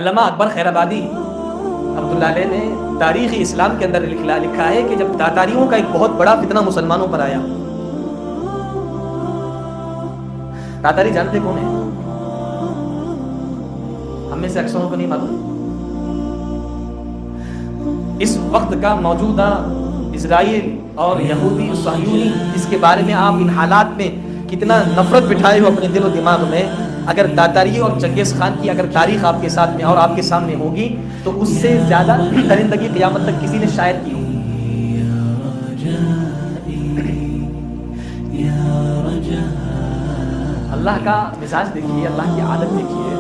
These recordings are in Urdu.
علامہ اکبر خیر آبادی رحمۃ اللہ علیہ نے تاریخ اسلام کے اندر لکھا ہے کہ جب تاتاریوں کا ایک بہت بڑا فتنہ مسلمانوں پر آیا. تاتاری جانتے کون ہیں؟ ہم میں سے اکثروں کو نہیں معلوم. اس وقت کا موجودہ اسرائیل اور یہودی صہیونی، اس کے بارے میں آپ ان حالات میں کتنا نفرت بٹھائے ہو اپنے دل و دماغ میں، اگر تاتاری اور چنگیز خان کی اگر تاریخ آپ کے ساتھ میں اور آپ کے سامنے ہوگی تو اس سے زیادہ درندگی قیامت تک کسی نے شاید کی ہوگی. اللہ کا مزاج دیکھیے، اللہ کی عادت دیکھیے.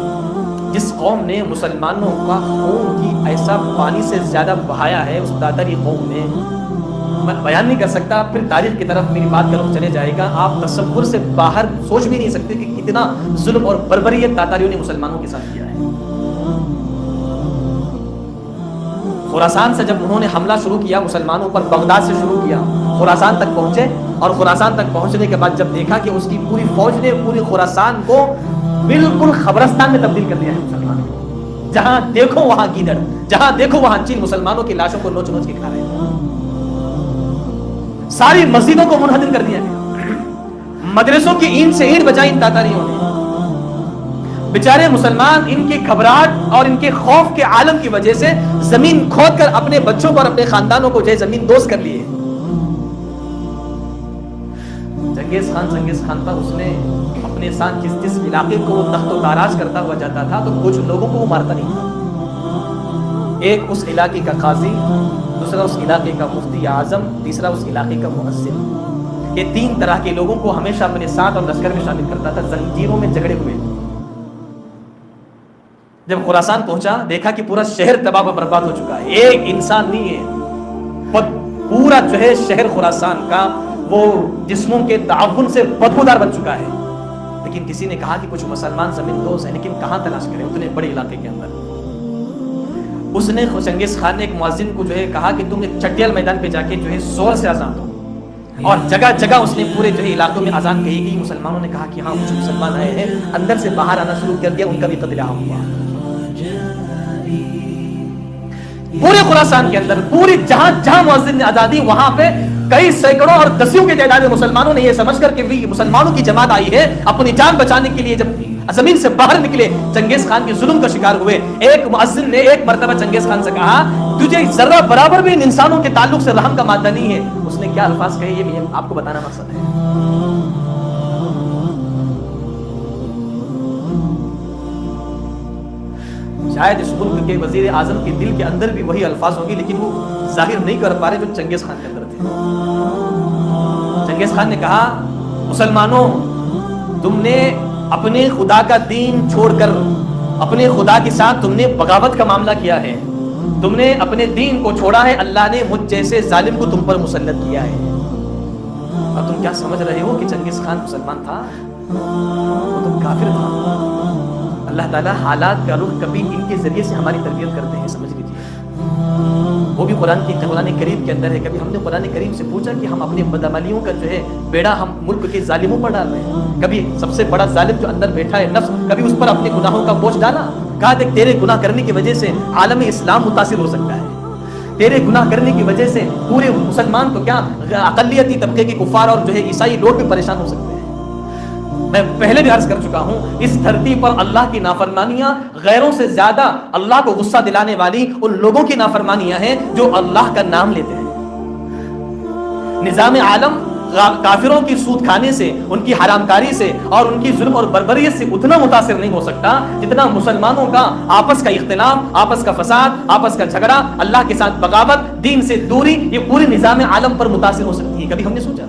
جس قوم نے مسلمانوں کا خون کی ایسا پانی سے زیادہ بہایا ہے، اس تاتاری قوم نے، میں بیان نہیں کر سکتا. پھر تاریخ کی طرف میری بات کا رخ چلے جائے گا. آپ تصور سے باہر سوچ بھی نہیں سکتے کہ کتنا ظلم اور بربریت تاتاریوں نے مسلمانوں کے ساتھ کیا ہے. خراسان سے جب انہوں نے حملہ شروع کیا مسلمانوں پر، بغداد سے شروع کیا، خراسان تک پہنچے، اور خراسان تک پہنچنے کے بعد جب دیکھا کہ اس کی پوری فوج نے پوری خراسان کو بالکل قبرستان میں تبدیل کر دیا ہے مسلمانوں کو. جہاں دیکھو وہاں گیدڑ، جہاں دیکھو وہاں چیل، مسلمانوں کی لاشوں کو نوچ نوچ کے کھا رہے ہیں. ساری مسجدوں کو منہدم کر دیا گیا، مدرسوں کی اینٹ سے اینٹ بجائی ان تاتاریوں نے. بیچارے مسلمان ان کی گھبراہٹ اور ان کے خوف کے عالم کی وجہ سے زمین کھود کر اپنے بچوں پر، اپنے خاندانوں کو زمین دوز کر لیے. چنگیز خان تھا، اس نے اپنے ساتھ جس علاقے کو وہ تخت و تاراج کرتا ہوا جاتا تھا تو کچھ لوگوں کو وہ مارتا نہیں تھا. ایک اس علاقے کا قاضی، دوسرا اس علاقے کا مفتی اعظم، تیسرا اس علاقے کا مؤذن. یہ تین طرح کے لوگوں کو ہمیشہ اپنے ساتھ اور لشکر میں شامل کرتا تھا. زنجیروں میں جھگڑے ہوئے. جب خراسان پہنچا دیکھا کہ پورا شہر تباہ و برباد ہو چکا ہے. ایک انسان نہیں ہے، پورا جو ہے شہر خراسان کا وہ جسموں کے تعاون سے بدبودار بن چکا ہے. لیکن کسی نے کہا کہ کچھ مسلمان زمین دوز ہیں، لیکن کہاں تلاش کریں اتنے بڑے علاقے کے اندر. اس نے چنگیز خان نے ایک مؤذن کو جو ہے کہا کہ تم ایک چٹیل میدان پہ جا کے جو ہے زور سے اذان دو، اور جگہ جگہ اس نے پورے جو ہے علاقوں میں اذان کہی گئی. مسلمانوں نے کہا کہ ہاں کچھ مسلمان آئے ہیں، اندر سے باہر آنا شروع کر دیا. ان کا بھی قتل عام ہوا. پورے خراسان کے اندر، پوری جہاں جہاں مؤذن نے اذان دی وہاں پہ کئی سینکڑوں اور دسیوں کی تعداد میں مسلمانوں نے یہ سمجھ کر کہ مسلمانوں کی جماعت آئی ہے اپنی جان بچانے کے لیے، جب زمین سے باہر نکلے چنگیز خان کے ظلم کا شکار ہوئے. ایک مؤذن نے ایک مرتبہ چنگیز خان سے کہا تجھے ذرہ برابر بھی ان انسانوں کے تعلق سے رحم کا مادہ نہیں ہے. اس نے کیا الفاظ کہے یہ میں آپ کو بتانا مقصد ہے. شاید اس ملک کے وزیر اعظم کے دل کے اندر بھی وہی الفاظ ہوں گے، لیکن وہ ظاہر نہیں کر پا رہے جو چنگیز خان کے اندر تھے. چنگیز خان نے کہا مسلمانوں، تم نے اپنے خدا کا دین چھوڑ کر اپنے خدا کے ساتھ تم نے بغاوت کا معاملہ کیا ہے. تم نے اپنے دین کو چھوڑا ہے. اللہ نے مجھ جیسے ظالم کو تم پر مسلط کیا ہے. اور تم کیا سمجھ رہے ہو کہ چنگیز خان مسلمان تھا؟ وہ تو کافر تھا. اللہ تعالیٰ حالات کا رخ کبھی ان کے ذریعے سے ہماری تربیت کرتے ہیں، سمجھ لیجیے. وہ بھی قرآن کریم کے اندر ہے. کبھی ہم نے قرآن کریم سے پوچھا کہ ہم اپنے بدعملیوں کا جو ہے بیڑا ہم ملک کے ظالموں پر ڈال رہے ہیں؟ کبھی سب سے بڑا ظالم جو اندر بیٹھا ہے نفس، کبھی اس پر اپنے گناہوں کا بوجھ ڈالا؟ کہا دیکھ تیرے گناہ کرنے کی وجہ سے عالم اسلام متاثر ہو سکتا ہے. تیرے گناہ کرنے کی وجہ سے پورے مسلمان تو کیا اقلیتی طبقے کے کفار اور جو ہے عیسائی لوگ بھی پریشان ہو سکتے ہیں. میں پہلے بھی عرض کر چکا ہوں، اس دھرتی پر اللہ کی نافرمانیاں غیروں سے زیادہ اللہ کو غصہ دلانے والی ان لوگوں کی نافرمانیاں ہیں جو اللہ کا نام لیتے ہیں. نظام عالم کافروں کی سود کھانے سے، ان کی حرام کاری سے اور ان کی ظلم اور بربریت سے اتنا متاثر نہیں ہو سکتا جتنا مسلمانوں کا آپس کا اختلاف، آپس کا فساد، آپس کا جھگڑا، اللہ کے ساتھ بغاوت، دین سے دوری، یہ پورے نظام عالم پر متاثر ہو سکتی ہے. کبھی ہم نے سوچا؟